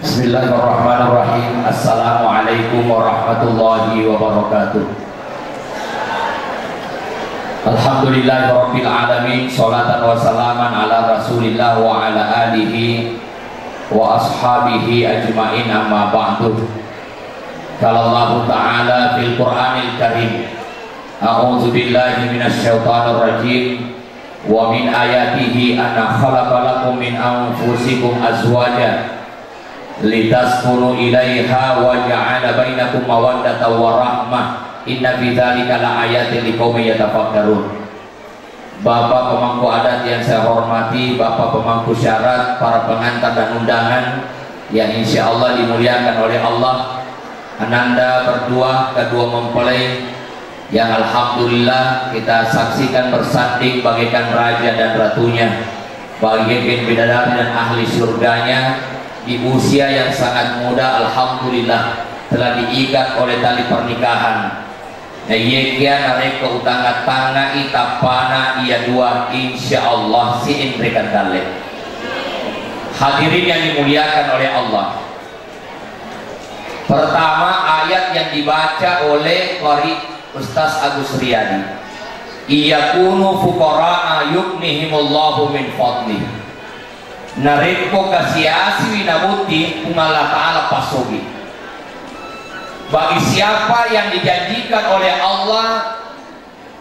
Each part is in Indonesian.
Bismillahirrahmanirrahim. Assalamualaikum warahmatullahi wabarakatuh. Alhamdulillahirabbil alamin. Sholatan wa salaman ala Rasulillah wa ala alihi wa ashabihi ajmain, amma ba'du. Qala Allah Ta'ala fil Qur'anil Karim, a'udzu billahi minasy syaithanir rajim. Wa min ayatihi anna khalaqa lakum min anfusikum azwajan litaskunu ilaiha wa ja'ala bainakum mawaddatan wa rahmah. Inna fi dzalika laayatin liqaumin yatafakkarun. Bapak pemangku adat yang saya hormati, Bapak pemangku syarat, para pengantar dan undangan yang insya Allah dimuliakan oleh Allah, ananda berdua, kedua mempelai yang alhamdulillah kita saksikan bersanding bagaikan raja dan ratunya, bagaikan bidadari dan ahli surganya di usia yang sangat muda. Alhamdulillah telah diikat oleh tali pernikahan. Nah, yekia nareka utanga tanga itapana ia dua insyaallah si entrekan dalle. Hadirin yang dimuliakan oleh Allah. Pertama ayat yang dibaca oleh Qari Ustaz Agus Riyadi. Iyakunu fuqara'a yughnihimullahu min fadlih. Nareko kasiasi winabuti Allah Ta'ala pasogi. Bagi siapa yang dijanjikan oleh Allah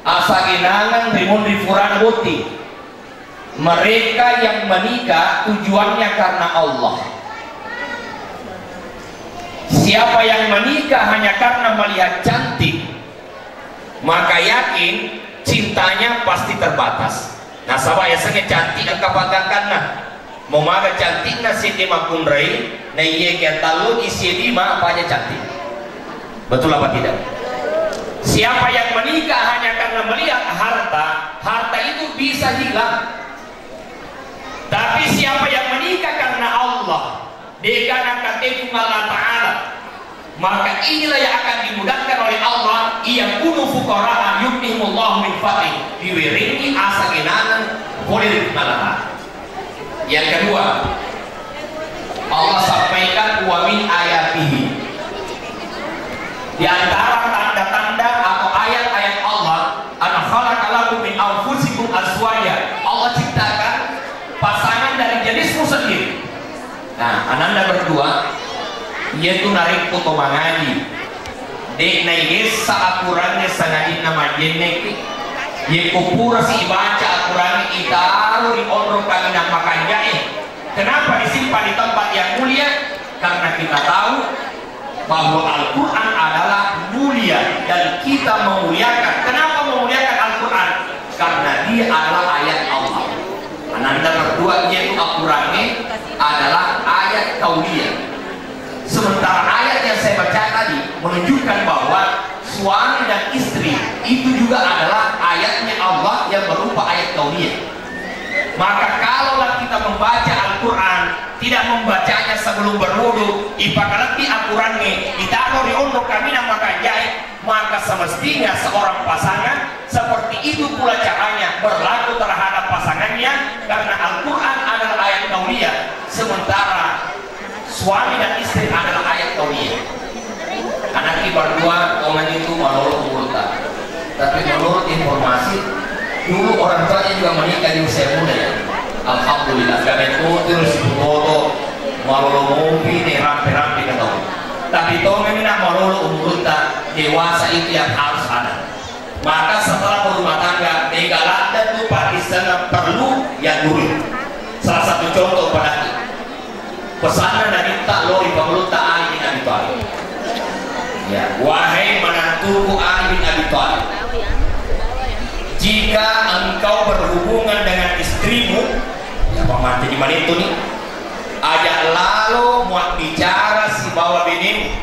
asa genangan rimun rifuran buti, mereka yang menikah tujuannya karena Allah. Siapa yang menikah hanya karena melihat cantik, maka yakin cintanya pasti terbatas. Nah, sahabat ya sangat cantik dan kapagangkan nah mau maga cantik na sini makunrai na iye katalu isi lima apa aja cantik. Betul apa tidak? Siapa yang menikah hanya karena melihat harta, harta itu bisa hilang. Tapi siapa yang menikah karena Allah, dikarenakan itu Allah Ta'ala, maka inilah yang akan dimudahkan oleh Allah. Ia kunu fuqara'a yughnihimullahu min fadlih, diwiringi asa genangan boleh malah. Yang kedua, Allah sampaikan wa min ayatihi. Di antara tanda-tanda atau ayat-ayat Allah, an khalaqa lakum min anfusikum azwaja. Allah ciptakan pasangan dari jenismu sendiri. Nah, ananda berdua yaitu narik foto mangaji. Dek naik saat kurangnya sangatin nama jenek. Ye kupura si baca akuran itaruh di ondro kami nak makan jahe. Kenapa disimpan di tempat yang mulia? Karena kita tahu bahwa Al-Quran adalah mulia dan kita memuliakan. Kenapa memuliakan Al-Quran? Karena dia adalah ayat Allah. Ananda berdua yaitu Al-Qurannya adalah ayat kauniyah. Sementara ayat yang saya baca tadi menunjukkan bahwa suami dan istri itu juga adalah ayatnya Allah yang berupa ayat kauniyah. Maka kalaulah kita membaca Al-Quran, tidak membacanya sebelum berwudu, ipakalati Al-Qurannya ditaruh di ondok kami maka jahit, maka semestinya seorang pasangan seperti itu pula caranya berlaku terhadap pasangannya, karena Al-Quran adalah ayat kauniyah, sementara suami dan istri adalah ayat kauniyah. Anak berdua omongan itu menurut murutan, tapi menurut informasi dulu orang tuanya juga menikah di usia muda ya. Alhamdulillah kami itu terus foto malu mobil nih rampe-rampe ketemu. Tapi toh memang malu umurta dewasa itu yang harus ada. Maka setelah berumah tangga negara dan lupa istana perlu yang dulu. Salah satu contoh pada pesanan dari tak lori pemerintah Ali bin Abi Thalib. Ya, wahai menantuku Ali bin Abi Thalib, jika engkau berhubungan dengan istrimu, ya pemanti di mana itu nih, ajak lalu muat bicara si bawa bini,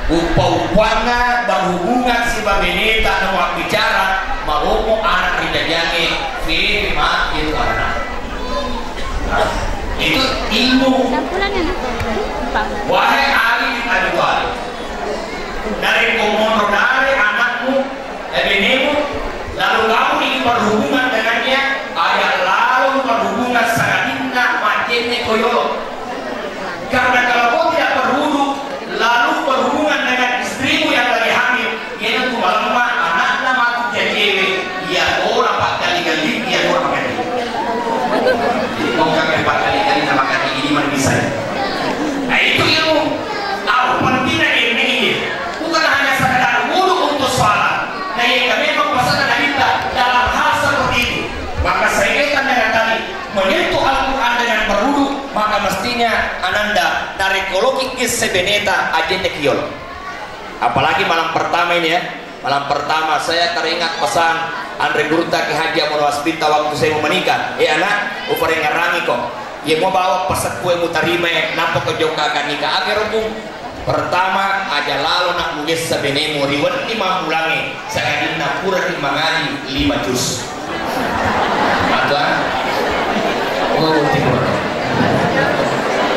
upah-upahnya berhubungan si bawa bini tak muat bicara, malumu anak ridajani, firma itu anak. Nah, itu ilmu. Wahai Ali bin Abi Thalib, dari komodo dari anakmu, binimu, lalu kamu ingin berhubungan dengannya, ayat lalu berhubungan sangat indah macamnya koyolo. Karena kalau nanda narekologi kis sebeneta agenda kiol. Apalagi malam pertama ini ya, malam pertama saya teringat pesan Andre Gurta Ki Haji Amor Waspita waktu saya mau menikah. Anak upare ngarangi kok ya mau bawa pesan kue mutarime nampak ke joka kan nikah agar rumpung pertama aja lalu nak mungis sebenemu riwet 5 bulange saya dinna pura di mangali 5 juz atau oh tiba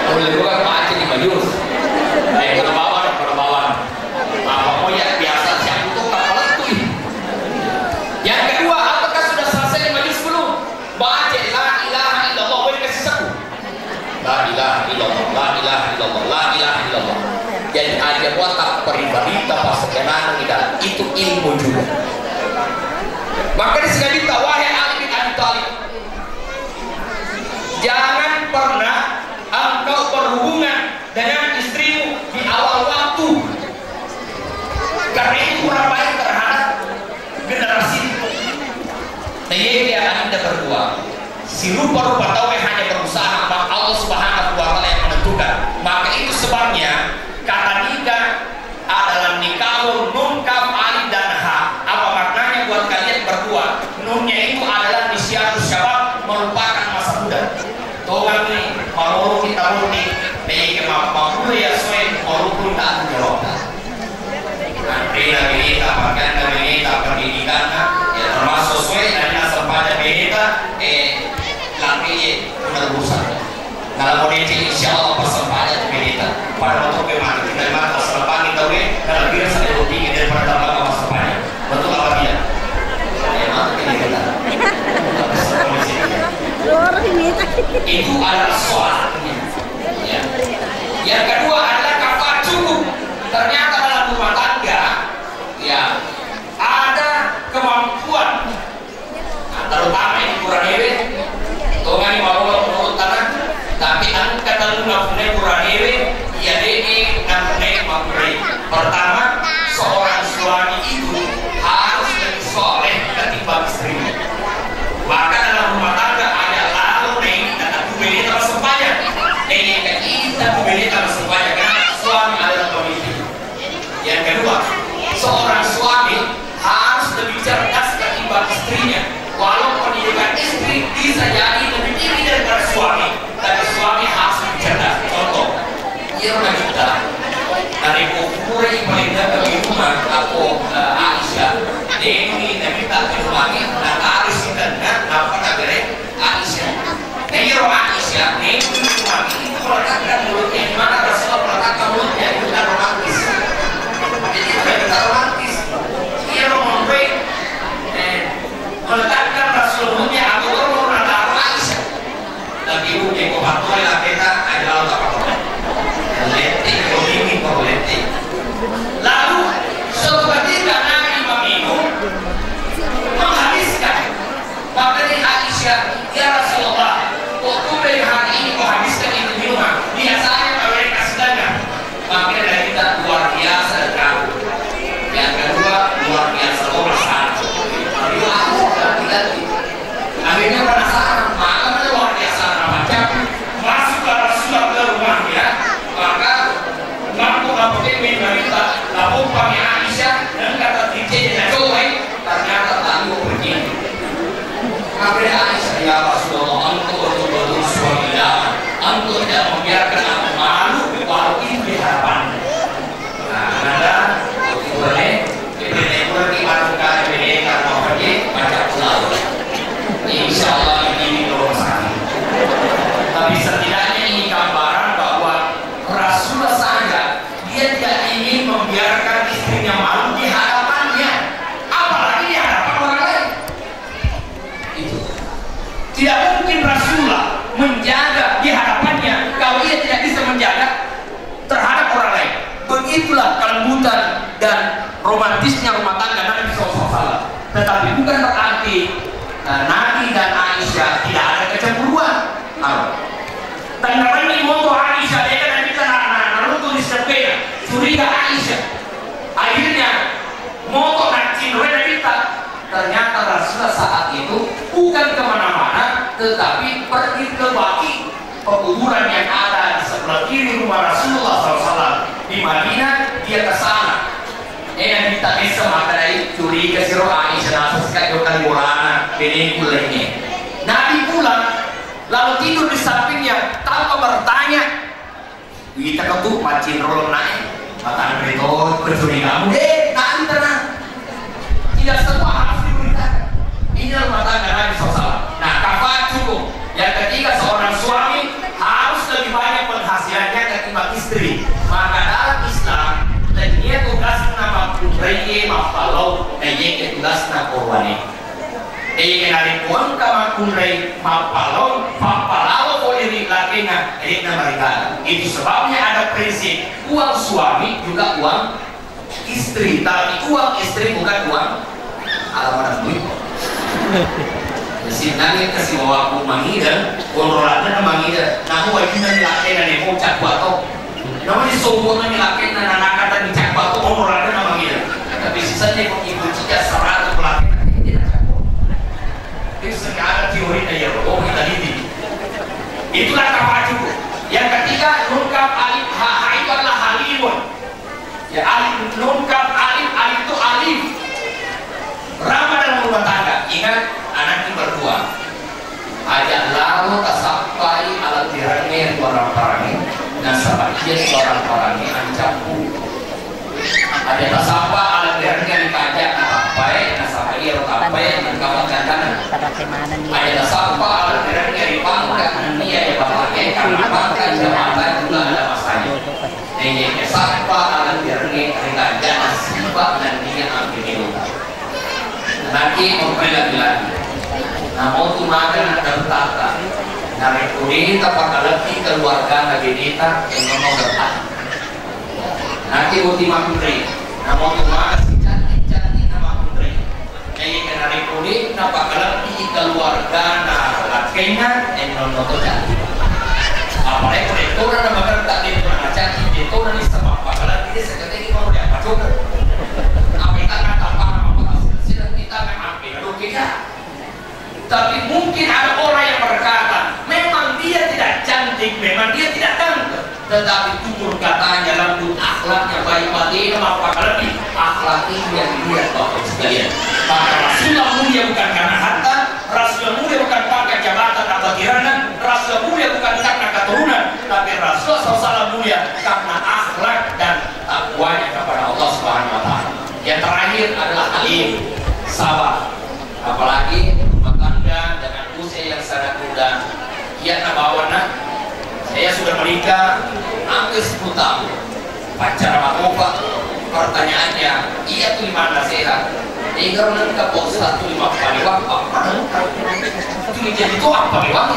boleh bukan baca 5 juz pada bawah apa mau ya biasa siapa itu kapal itu. Yang kedua, apakah sudah selesai 5 juz belum? Baca la ilaha illallah boleh kasih saku la ilaha illallah la ilaha illallah la ilaha illallah. Jadi aja watak pribadi pas sekenan itu ilmu juga. Maka disini wahai Ali bin Abi Thalib, jangan pernah engkau berhubungan dengan istrimu di awal waktu, karena itu kurang baik terhadap generasi. Dia anda berdua, si rupa-rupa tahu hanya berusaha, maka Allah Subhanahu wa Ta'ala yang menentukan. Maka itu sebabnya kata nikah adalah nikahul nun kaf alif dan ha. Apa maknanya buat kalian berdua? Nunnya itu adalah nisyatus syabab, melupakan masa muda. Tuhan nih mau kita murni baik mampu ya soal walaupun tak jawab. Nanti lagi kita makan lagi kita pendidikan ya termasuk sesuai dan asal pada kita lagi berusaha. Kalau mau dici insya Allah persembahan kita pada waktu kemarin kita mata selepan kita kalau kira saya lebih tinggi daripada tambah persembahan. Betul apa dia? Ya mata ini kita. Itu adalah soalnya. Ya. Yang kedua adalah kafar cukup. Ternyata dalam rumah tangga, ya ada kemampuan. Nah, terutama ini kurang hewe. Tongani mau menurut tanah. Tapi angkat lalu nafune kurang hewe. Ya dene nafune mamre. Pertama, seorang suami itu harus lebih soleh ketimbang istrinya. Maka dalam rumah tangga ada lalu kata kubeli terus sembahyang. Kita kubeli terus sembahyang karena suami adalah pemimpin. Yang kedua, seorang suami harus lebih cerdas ketimbang istrinya. Walau pendidikan istri bisa jadi lebih tinggi daripada suami, tapi suami harus lebih cerdas. Contoh, ia kita dari umur yang paling dekat di rumah aku Aisyah. Ini nabi tak lagi dan harus kita apa negara Aisyah. Ini Aisyah ini cuma itu meletakkan mulutnya di mana Rasulullah meletakkan mulutnya itu tidak romantis. Jadi tidak romantis. Ia romantis meletakkan Rasulullah aku mau nada Aisyah. Tapi ibunya kau bantu lah kita adalah apa? Letik, ini kau letik. Lalu suatu ketika Nabi meminum menghabiskan. Maka dari Aisyah, ya Rasulullah, waktu dari hari ini kau habiskan itu minuman. Biasanya kalau mereka sedangkan. Maka dari kita luar biasa dan kamu. Yang kedua luar biasa orang satu. Akhirnya penasaran, maka luar biasa macam masuklah Rasulullah ke rumahnya. Maka ngaku-ngaku minta lalu kami Aisyah dan kata DJ Joy ternyata tangguh begini. Akhirnya Aisyah, ya Rasulullah, engkau betul-betul suami dalam, engkau tidak membiarkan aku malu walau itu di hadapan. Nah, ada boleh diberi pergi masukkan diberi karena pergi macam selalu. Insya Allah ini nomor 1. Tapi setidaknya ini gambaran bahwa Rasulullah saja dia tidak ingin membiarkan istrinya malu di hadapannya, apalagi di hadapan orang lain. Itu tidak mungkin Rasulullah menjaga di hadapannya kalau ia tidak bisa menjaga terhadap orang lain. Begitulah kelembutan dan romantisnya rumah tangga Nabi SAW. Tetapi bukan berarti Nabi dan Aisyah tidak ada kecemburuan. Tanda ini moto Aisyah dia kan kita naruto di sepeda curiga Aisyah. Akhirnya moto nak cinta kita ternyata Rasulullah saat itu bukan kemana-mana tetapi pergi ke Baki pekuburan yang ada di sebelah kiri rumah Rasulullah SAW di Madinah, dia ke sana. Yang kita bisa makan curi ke siro Aisyah sekali kali bolana pelengkul ini. Nabi pulang lalu tidur di sampingnya tanpa bertanya. Kita ketuk macin rolong naik. Mata berikut bercuri kamu. Nabi tenang. Tidak semua harus diberitakan. Ini rumah tangga Nabi SAW. Nah, kafaat cukup. Yang ketiga, seorang suami harus lebih banyak penghasilannya ketimbang istri. Maka dalam Islam, dan dia tugas nama kunreye mafalau, dan dia tugas nama korwane. Dia kenali kuang kama kunrei mafalau, mafalau boleh lakinya, ini nama mereka. Itu sebabnya ada prinsip uang suami juga uang istri, tapi uang istri bukan uang alamat duit. Si nangin kasih bawa aku mangida, kontrolnya mangida. Namu wajib nilai dan emo cak bato. Namun di sombongnya nilai dan anak kata di cak bato kontrolnya mangida. Tapi sisanya kok ibu jika 100 pelatih tidak cak. Itu sering ada teori ya, oh kita ini. Itulah kafaat cukup. Yang ketiga, nungkap alif itu adalah halimun. Ya alif nungkap alif itu alif. Ramah dalam rumah tangga. Ingat anak ini berdua. Ajak lalu tak sampai alat dirangnya orang-orangnya. Nasabah dia orang-orangnya ancamku. Ada tak sampai alat dirangnya dikajak sampai nasabah dia sampai mengkawakan kanan. Ada tak sampai alat dirangnya dipangkat dia ada bapaknya karena pangkat jabatan juga ada masanya. Ini sampai alat dirangnya dikajak nasibah dan dia ambil itu. Nanti memperlagi lagi. Namun tu makan ada bertata. Nabi kuni tapakalati keluarga Nabi Nita yang ngomong bertata. Nanti uti makutri. Namun tu makan si cantik nama putri. Jadi Nabi kuni tapakalati keluarga Nabi yang ngomong cantik. Apalagi kalau itu orang nama bertata itu orang cantik itu orang sama apalagi dia seketika mau dia apa juga. Apa kita kata apa kita mengambil kita. Tapi mungkin ada orang yang berkata, memang dia tidak cantik, memang dia tidak ganteng, tetapi tutur katanya, lembut akhlaknya, baik batin, apa lebih akhlaknya yang dilihat bapak sekalian. Maka Rasulullah mulia bukan karena harta, Rasulullah mulia bukan pakai jabatan atau tiranan, Rasulullah mulia bukan karena keturunan, tapi Rasulullah SAW mulia karena akhlak dan takwanya kepada Allah Subhanahu Wa Taala. Yang terakhir adalah alim, sabar, apalagi dengan usia yang sangat muda. Ia nabawana, saya sudah menikah hampir 10 tahun. Pacar sama opa, pertanyaannya, ia tuh dimana sehat? Dia kalau nanti bos 1 5 kali waktu, itu jadi itu apa lewat?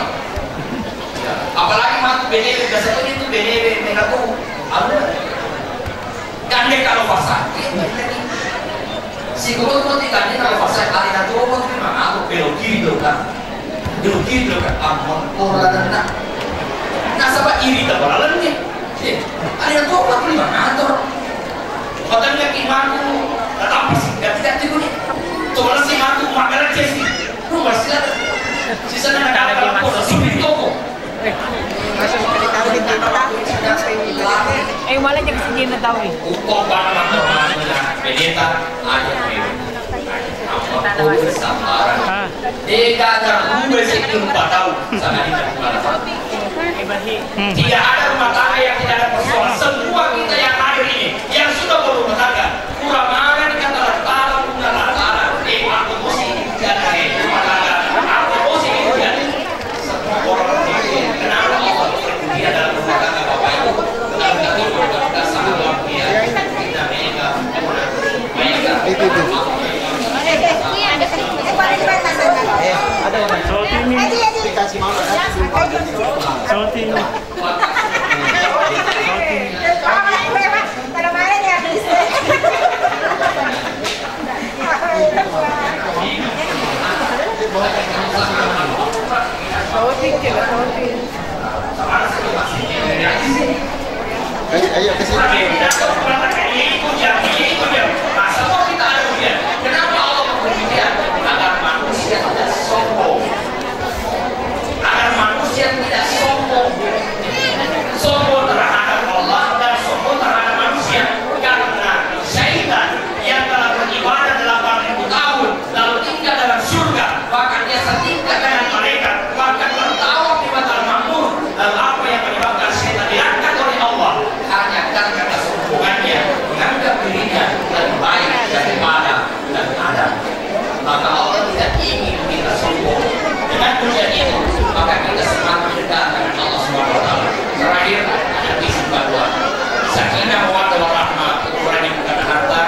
Apalagi matu benebe, biasanya itu benebe, mengaku, ada. Dan dia kalau pasang, si guru tidak ini kalau pasal kali nanti orang itu memang aku belok kiri kan, ampun orang nak, nasabah iri tak beralan ni, ada yang tua aku lima kantor, katanya imanku, apa sih, tidak tidur ni, tu malah si imanku makanan cesi, rumah sila, sisa nak ada kalau pun sipit toko. Malah jangan sedih na tahu. Uko para mantor-mantor peneta ada aku sabaran. Eka terbuka sekian 4 tahun sama di tempat. Tidak ada rumah tangga yang tidak ada persoalan. Semua kita yang hadir ini, yang sudah berumah tangga, kurang mana kata latara, bukan latara. Aku mesti jaga rumah tangga. Aku mesti jaga. Semua orang ini kenapa Allah dia dalam rumah tangga bapak ibu. Kasih mama salting kemarin ya ayo ke sini. Kenapa Allah memberikan agar manusia tidak sombong? Agar manusia tidak sombong. maka Allah tidak ingin kita sombong. Dengan pujian itu maka kita semakin dekat dengan Allah Subhanahu wa taala. Terakhir ada kisah kedua, sakinah mawaddah warahmah, ukuran yang bukan harta,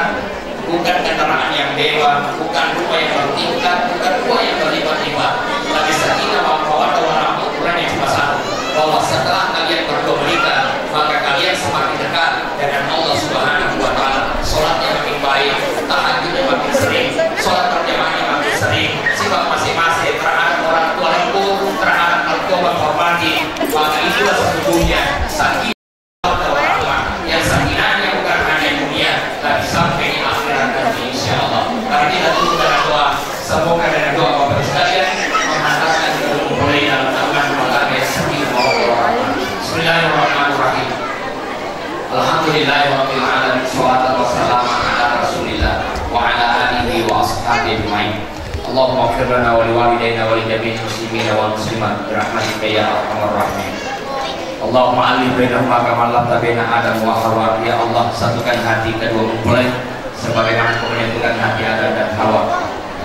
bukan kendaraan yang dewa, bukan rumah yang bertingkat, bukan rumah yang berlipat-lipat, tapi sakinah mawaddah warahmah, ukuran yang cuma satu, bahwa setelah kalian berdua menikah maka kalian semakin dekat dengan Allah Subhanahu wa taala. Salatnya makin baik, tahajudnya makin sering, salat berjamaahnya makin sering, sifat masing-masing terhadap orang tua lembut, terhadap orang tua menghormati, maka itulah sesungguhnya sakinah warahmah yang sakinahnya bukan hanya dunia tapi sampai di akhirat nanti insyaallah. Mari kita tutup dengan doa. Semoga dengan doa Bapak sekalian menghantarkan kita mulai dalam naungan rumah tangga sakinah warahmah. Bismillahirrahmanirrahim. Alhamdulillahirabbil alamin, sholatan wassalamu ala Rasulillah wa ala alihi wa ashabihi ajmain. Allahumma ighfir lana wa liwalidayna wa lijami'il muslimina wal muslimat bi rahmatika ya arhamar rahimin. Allahumma alif bainahuma kama allafta baina Adam wa Hawa. Ya Allah, satukan hati kedua mempelai sebagaimana Kau menyatukan hati Adam dan Hawa.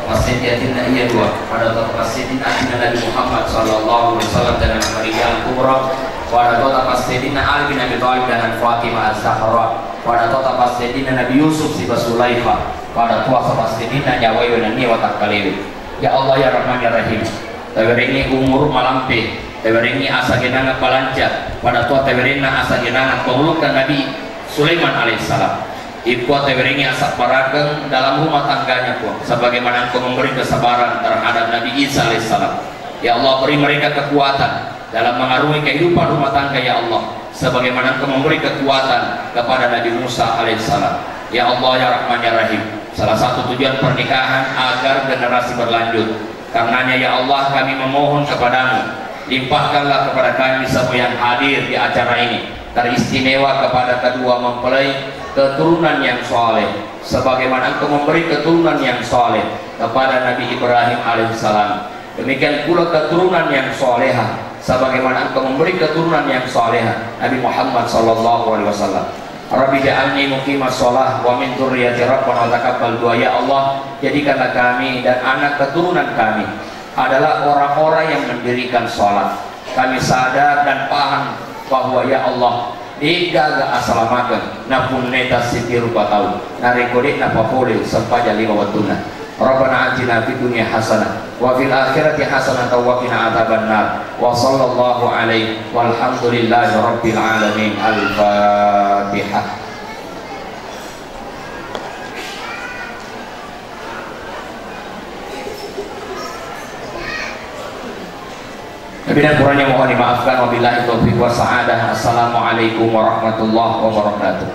Wasiyatina iya dua pada wasiyatina Nabi Muhammad sallallahu alaihi wasallam dan Maria al-Kubra, pada tota pasidina Ali bin Abi Thalib dan Fatimah az-Zahra, pada tota pasidina Nabi Yusuf si Sulaiman, pada kuasa pasidina Nyawai dan Niwa Takaliwi. Ya Allah ya Rahman ya Rahim, tawiringi umur malampe, tawiringi asa genangan balanca, pada tua tawirina asa genangan pengulukan Nabi Sulaiman alaihissalam. Ibu tawiringi asa parageng dalam rumah tangganya pun, sebagaimana Engkau memberi kesabaran terhadap Nabi Isa alaihissalam. Ya Allah, beri mereka kekuatan dalam mengarungi kehidupan rumah tangga ya Allah, sebagaimana Engkau memberi kekuatan kepada Nabi Musa alaihissalam. Ya Allah ya Rahman ya Rahim, salah satu tujuan pernikahan agar generasi berlanjut. Karenanya ya Allah kami memohon kepadamu, limpahkanlah kepada kami semua yang hadir di acara ini, teristimewa kepada kedua mempelai keturunan yang soleh, sebagaimana Engkau memberi keturunan yang soleh kepada Nabi Ibrahim alaihissalam. Demikian pula keturunan yang soleha, sebagaimana Engkau memberi keturunan yang soleha Nabi Muhammad sallallahu alaihi wasallam. Rabbi ja'alni muqimas shalah wa min dzurriyyati rabbana taqabbal du'a. Ya Allah, jadikanlah kami dan anak keturunan kami adalah orang-orang yang mendirikan sholat. Kami sadar dan paham bahwa ya Allah digaga asalamakan napun neta siti rupa tahu narikodik napa boleh sempaja lima watuna. Rabbana atina fid dunya hasanah wa fil akhirati hasanah wa qina adzabannar. Wa sallallahu alaihi walhamdulillahi rabbil alamin. Al-Fatihah. Lebih dan kurangnya mohon dimaafkan. Wabillahi taufiq wa sa'adah. Assalamualaikum warahmatullahi wabarakatuh.